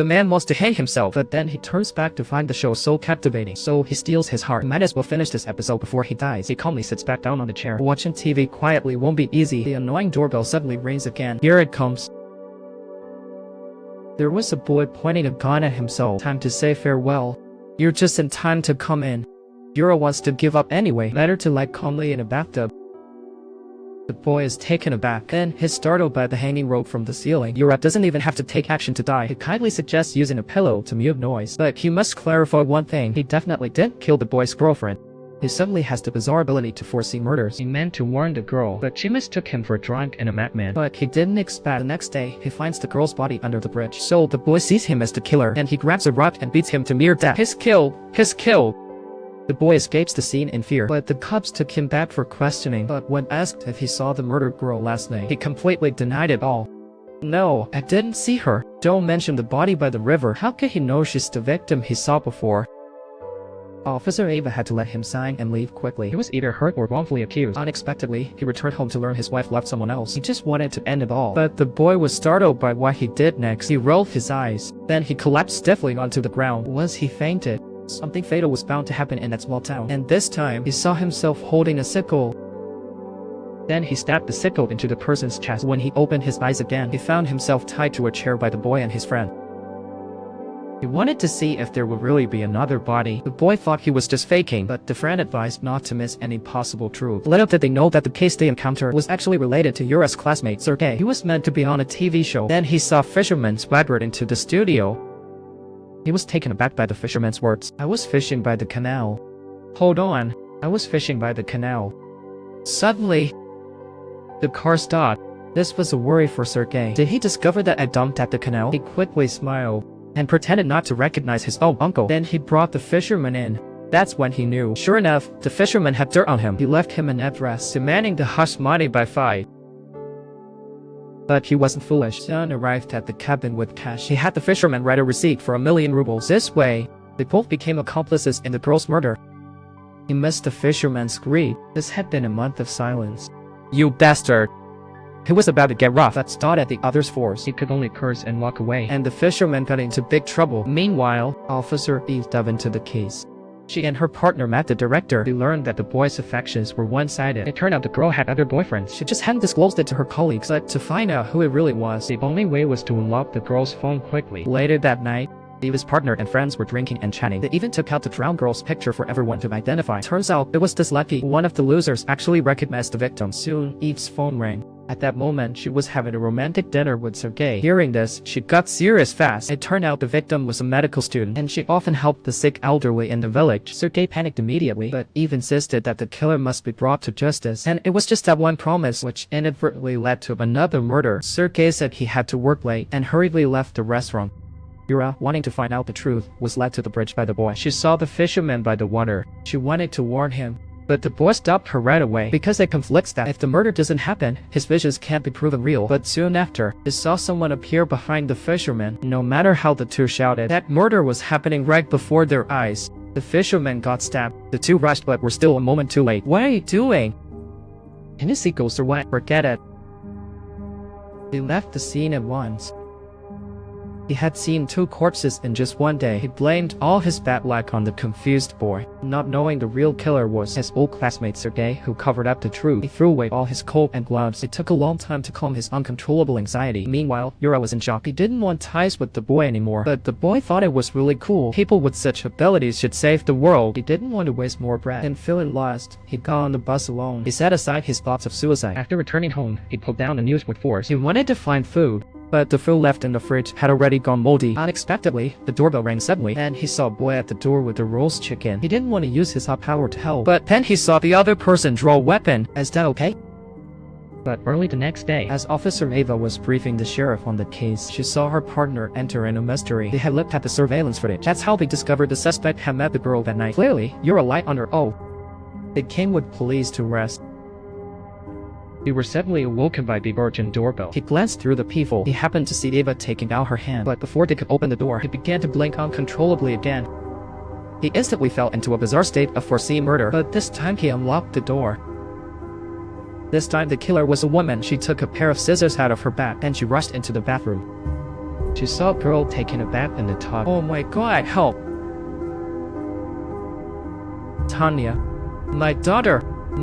The man wants to hang himself, but then he turns back to find the show so captivating, so he steals his heart. Might as well finish this episode before he dies. He calmly sits back down on the chair. Watching TV quietly won't be easy. The annoying doorbell suddenly rings again. Here it comes. There was a boy pointing a gun at himself. Time to say farewell. You're just in time to come in. Yura wants to give up anyway. Better to lie calmly in a bathtub. The boy is taken aback. Then he's startled by the hanging rope from the ceiling. Yura doesn't even have to take action to die. He kindly suggests using a pillow to mute noise. But he must clarify one thing. He definitely didn't kill the boy's girlfriend. He suddenly has the bizarre ability to foresee murders. He meant to warn the girl, but she mistook him for a drunk and a madman. But he didn't expect the next day, he finds the girl's body under the bridge. So the boy sees him as the killer, and he grabs a rod and beats him to near death. His kill! His kill! The boy escapes the scene in fear, but the cops took him back for questioning. But when asked if he saw the murdered girl last night, he completely denied it all. No, I didn't see her. Don't mention the body by the river. How could he know she's the victim he saw before? Officer Ava had to let him sign and leave quickly. He was either hurt or wrongfully accused. Unexpectedly, he returned home to learn his wife loved someone else. He just wanted to end it all. But the boy was startled by what he did next. He rolled his eyes. Then he collapsed stiffly onto the ground. Was he fainted? Something fatal was bound to happen in that small town. And this time, he saw himself holding a sickle. Then he stabbed the sickle into the person's chest. When he opened his eyes again, he found himself tied to a chair by the boy and his friend. He wanted to see if there would really be another body. The boy thought he was just faking, but the friend advised not to miss any possible truth. Little did they know that the case they encountered was actually related to Yura's classmate, Sergei. He was meant to be on a TV show. Then he saw fishermen swaggered into the studio. He was taken aback by the fisherman's words. I was fishing by the canal. Hold on. I was fishing by the canal. Suddenly, the car stopped. This was a worry for Sergei. Did he discover that I dumped at the canal? He quickly smiled and pretended not to recognize his own uncle. Then he brought the fisherman in. That's when he knew. Sure enough, the fisherman had dirt on him. He left him an address, demanding the hush money by 5. But he wasn't foolish. Son arrived at the cabin with cash. He had the fisherman write a receipt for 1,000,000 rubles. This way, they both became accomplices in the girl's murder. He missed the fisherman's greed. This had been a month of silence. You bastard! He was about to get rough, but stopped at the other's force. He could only curse and walk away, and the fisherman got into big trouble. Meanwhile, Officer Eve dove into the case. She and her partner met the director. They learned that the boy's affections were one-sided. It turned out the girl had other boyfriends. She just hadn't disclosed it to her colleagues, but to find out who it really was, the only way was to unlock the girl's phone quickly. Later that night, Eva's partner and friends were drinking and chatting. They even took out the drowned girl's picture for everyone to identify. Turns out, it was this lucky. One of the losers actually recognized the victim. Soon, Eve's phone rang. At that moment, she was having a romantic dinner with Sergei. Hearing this, she got serious fast. It turned out the victim was a medical student, and she often helped the sick elderly in the village. Sergei panicked immediately, but Eve insisted that the killer must be brought to justice. And it was just that one promise which inadvertently led to another murder. Sergei said he had to work late and hurriedly left the restaurant. Yura, wanting to find out the truth, was led to the bridge by the boy. She saw the fisherman by the water. She wanted to warn him, but the boy stopped her right away because it conflicts that if the murder doesn't happen, his visions can't be proven real. But soon after, they saw someone appear behind the fisherman. No matter how the two shouted, that murder was happening right before their eyes. The fisherman got stabbed. The two rushed but were still a moment too late. What are you doing? Can you see ghosts or what? Forget it. They left the scene at once. He had seen 2 corpses in just one day. He blamed all his bad luck on the confused boy, not knowing the real killer was his old classmate Sergei, who covered up the truth. He threw away all his coat and gloves. It took a long time to calm his uncontrollable anxiety. Meanwhile, Yura was in shock. He didn't want ties with the boy anymore, but the boy thought it was really cool. People with such abilities should save the world. He didn't want to waste more breath. And feeling lost, he got on the bus alone. He set aside his thoughts of suicide. After returning home, he pulled down the news with force. He wanted to find food, but the food left in the fridge had already gone moldy. Unexpectedly, the doorbell rang suddenly, and he saw a boy at the door with a roast chicken. He didn't want to use his hot power to help, but then he saw the other person draw a weapon. Is that okay? But early the next day, as Officer Ava was briefing the sheriff on the case, she saw her partner enter in a mystery. They had looked at the surveillance footage. That's how they discovered the suspect had met the girl that night. Clearly, Yura lied on her own. They came with police to arrest. They were suddenly awoken by the urgent doorbell. He glanced through the peephole. He happened to see Ava taking out her hand, but before they could open the door, he began to blink uncontrollably again. He instantly fell into a bizarre state of foreseen murder, but this time he unlocked the door. This time the killer was a woman. She took a pair of scissors out of her bag, and she rushed into the bathroom. She saw a girl taken aback in the top. Oh my god, help! Tanya. My daughter!